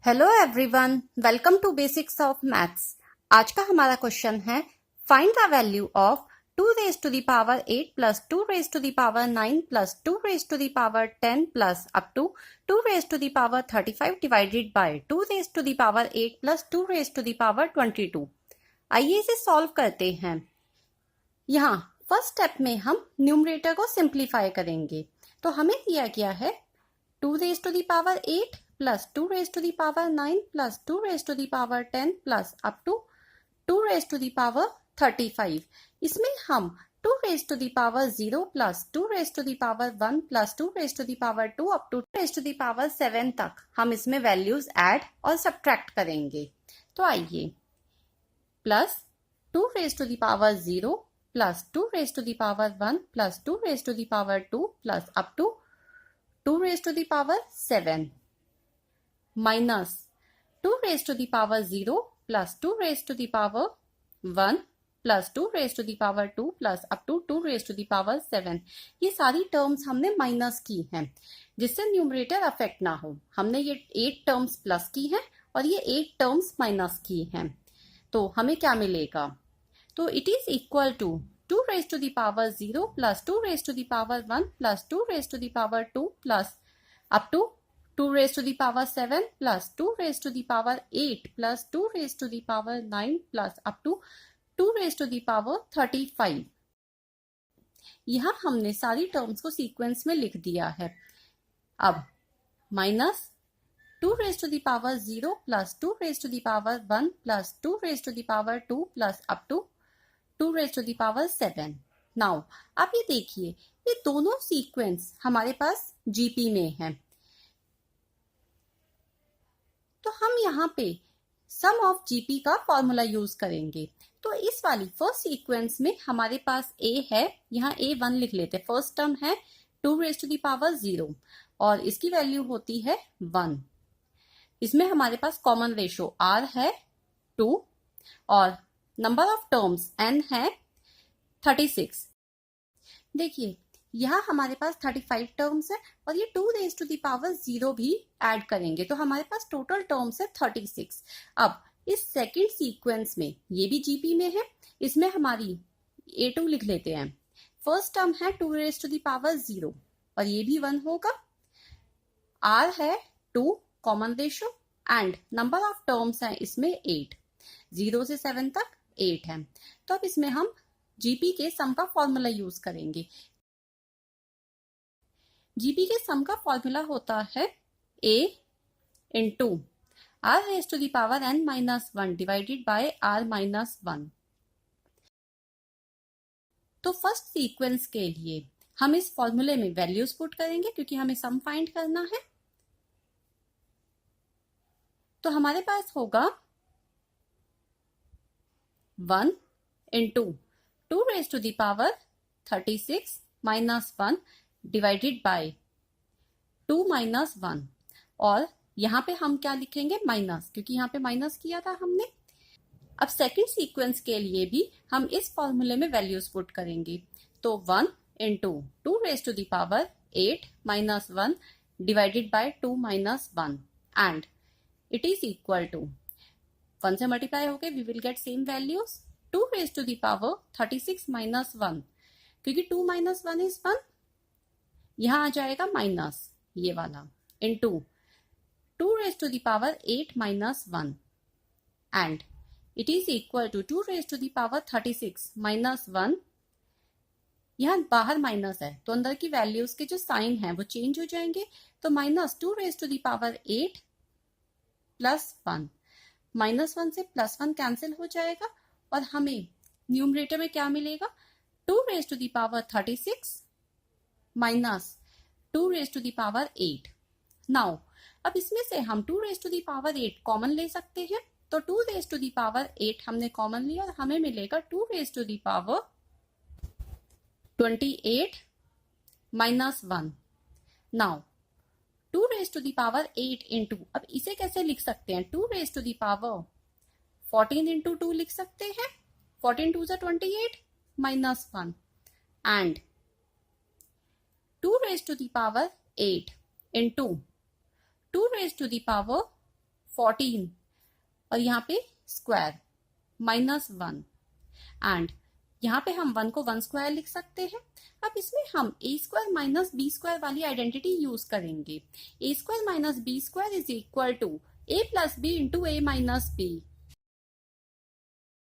Hello everyone, welcome to basics of maths. आज का हमारा क्वेश्चन है find the value of 2 raise to the power 8 plus 2 raise to the power 9 plus 2 raise to the power 10 plus up to 2 raise to the power 35 divided by 2 raise to the power 8 plus 2 raise to the power 22। आइए इसे solve करते हैं। यहाँ first step में हम numerator को simplify करेंगे। तो हमें दिया गया है 2 raise to the power 8 plus 2 raised to the power 9 plus 2 raised to the power 10 plus up to 2 raised to the power 35। इसमें हम 2 raised to the power 0 plus 2 raised to the power 1 plus 2 raised to the power 2 up to 2 raised to the power 7 तक हम इसमें values add और subtract करेंगे। तो आइए plus 2 raised to the power 0 plus 2 raised to the power 1 plus 2 raised to the power 2 plus up to 2 raised to the power 7 minus 2 raised to the power 0 plus 2 raised to the power 1 plus 2 raised to the power 2 plus up to 2 raised to the power 7। ये सारी terms हमने minus की हैं जिससे numerator affect ना हो। हमने ये 8 टर्म्स प्लस की हैं और ये 8 टर्म्स माइनस की हैं। तो हमें क्या मिलेगा? तो it is equal to 2 raised to the power 0 plus 2 raised to the power 1 plus 2 raised to the power 2 plus up to 2 raised to the power 7 plus 2 raised to the power 8 plus 2 raised to the power 9 plus up to 2 raised to the power 35। यहाँ हमने सारी terms को sequence में लिख दिया है। अब minus 2 raised to the power 0 plus 2 raised to the power 1 plus 2 raised to the power 2 plus up to 2 raised to the power 7। Now आप ये देखिए, ये दोनों सीक्वेंस हमारे पास जीपी में है। तो हम यहाँ पे सम ऑफ जीपी का फॉर्मूला यूज करेंगे। तो इस वाली फर्स्ट सीक्वेंस में हमारे पास ए है, यहाँ A1 लिख लेते हैं। फर्स्ट टर्म है 2 raised to the power 0 और इसकी वैल्यू होती है 1। इसमें हमारे पास कॉमन रेशो R है 2 और नंबर ऑफ टर्म्स n है 36। देखिए यहाँ हमारे पास 35 टर्म्स है और ये 2 raised to the power 0 भी ऐड करेंगे तो हमारे पास टोटल टर्म्स है 36। अब इस सेकंड सीक्वेंस में ये भी जीपी में है, इसमें हमारी A2 लिख लेते हैं। फर्स्ट टर्म है 2 raised to the power 0 और ये भी 1 होगा। R है 2 common ratio and number of terms है इसमें 8, 0 से 7 तक 8 है। तो अब इसमें हम जीपी के सम का फॉर्मूला यूज करेंगे। जीपी के सम का फॉर्मूला होता है a into r raise to the power n minus 1 divided by r minus 1। तो फर्स्ट सीक्वेंस के लिए हम इस फॉर्मूले में वैल्यूज पुट करेंगे क्योंकि हमें सम फाइंड करना है। तो हमारे पास होगा 1 into 2 raise to the power 36 minus 1 divided by 2 minus 1 और यहाँ पे हम क्या लिखेंगे? माइनस, क्योंकि यहाँ पे माइनस किया था हमने। अब सेकंड सीक्वेंस के लिए भी हम इस फॉर्मूले में वैल्यूज पुट करेंगे। तो 1 into 2 raise to the power 8 minus 1 divided by 2 minus 1 and it is equal to 1 से मल्टीप्लाई होके we will get same values 2 raise to the power 36 minus 1, क्योंकि 2 माइनस 1 इज 1, यहाँ आ जाएगा माइनस ये वाला into 2 raised to the power 8 minus 1 and it is equal to 2 raised to the power 36 minus 1। यहाँ बाहर minus है तो अंदर की वैल्यूज के जो साइन है वो चेंज हो जाएंगे। तो minus 2 raised to the power 8 plus 1, minus 1 से प्लस 1 कैंसिल हो जाएगा और हमें न्यूमरेटर में क्या मिलेगा? 2 raised to the power 36 minus 2 raised to the power 8। Now अब इसमें से हम 2 raised to the power 8 common ले सकते हैं। तो 2 raised to the power 8 हमने कॉमन लिया और हमें मिलेगा 2 raised to the power 28 minus 1। Now 2 raised to the power 8 into, अब इसे कैसे लिख सकते हैं? 2 raised to the power 14 into 2 लिख सकते हैं। 14 2 28 minus 1 and 2 raised to the power 8 into 2 raised to the power 14 और यहाँ पे स्क्वायर -1 एंड यहाँ पे हम 1 को 1 स्क्वायर लिख सकते हैं। अब इसमें हम a square minus B square वाली आइडेंटिटी यूज करेंगे। a square minus B square is equal to a plus B into a minus B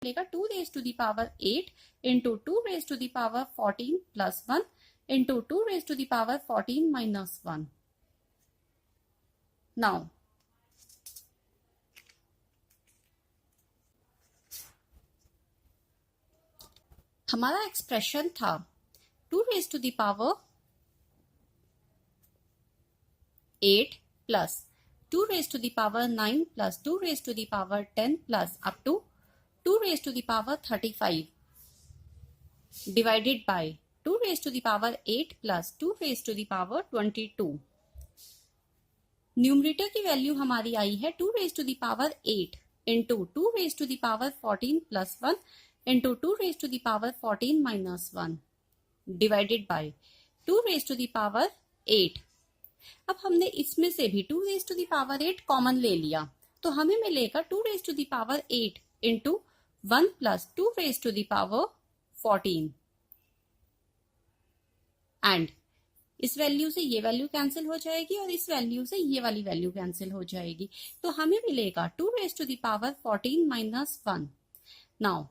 मिलेगा 2 raise to the power 8 into 2 raise to the power 14 plus 1 into 2 raise to the power 14 minus 1। Now हमारा expression था 2 raise to the power 8 plus 2 raise to the power 9 plus 2 raise to the power 10 plus up to 2 raise to the power 35 divided by 2 raise to the power 8 plus 2 raise to the power 22। Numerator की value हमारी आई है 2 raise to the power 8 into 2 raise to the power 14 plus 1 into 2 raise to the power 14 minus 1 divided by 2 raise to the power 8। अब हमने इसमें से भी 2 raise to the power 8 common ले लिया तो हमें मिलेगा 2 raise to the power 8 into 1 plus 2 raise to the power 14 and इस वैल्यू से ये वैल्यू कैंसिल हो जाएगी और इस वैल्यू से ये वाली वैल्यू कैंसिल हो जाएगी तो हमें मिलेगा 2 raise to the power 14 minus 1। Now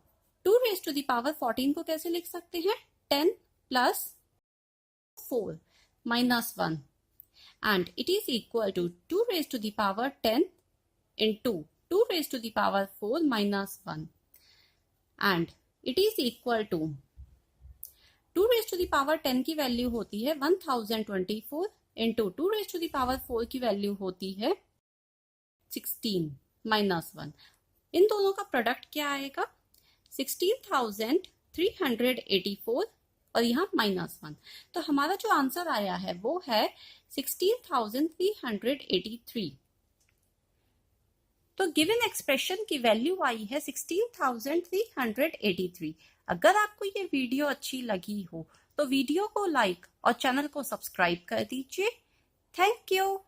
2 raise to the power 14 को कैसे लिख सकते हैं 10 plus 4 minus 1 and it is equal to 2 raise to the power 10 into 2 raise to the power 4 minus 1 and it is equal to 2 raise to the power 10 की value होती है 1024 into 2 raise to the power 4 की value होती है 16 minus 1। इन दोनों का product क्या आएगा 16,384 और यहाँ -1 तो हमारा जो आंसर आया है वो है 16,383। तो गिवन एक्सप्रेशन की वैल्यू आई है 16,383। अगर आपको ये वीडियो अच्छी लगी हो तो वीडियो को लाइक और चैनल को सब्सक्राइब कर दीजिए। Thank you.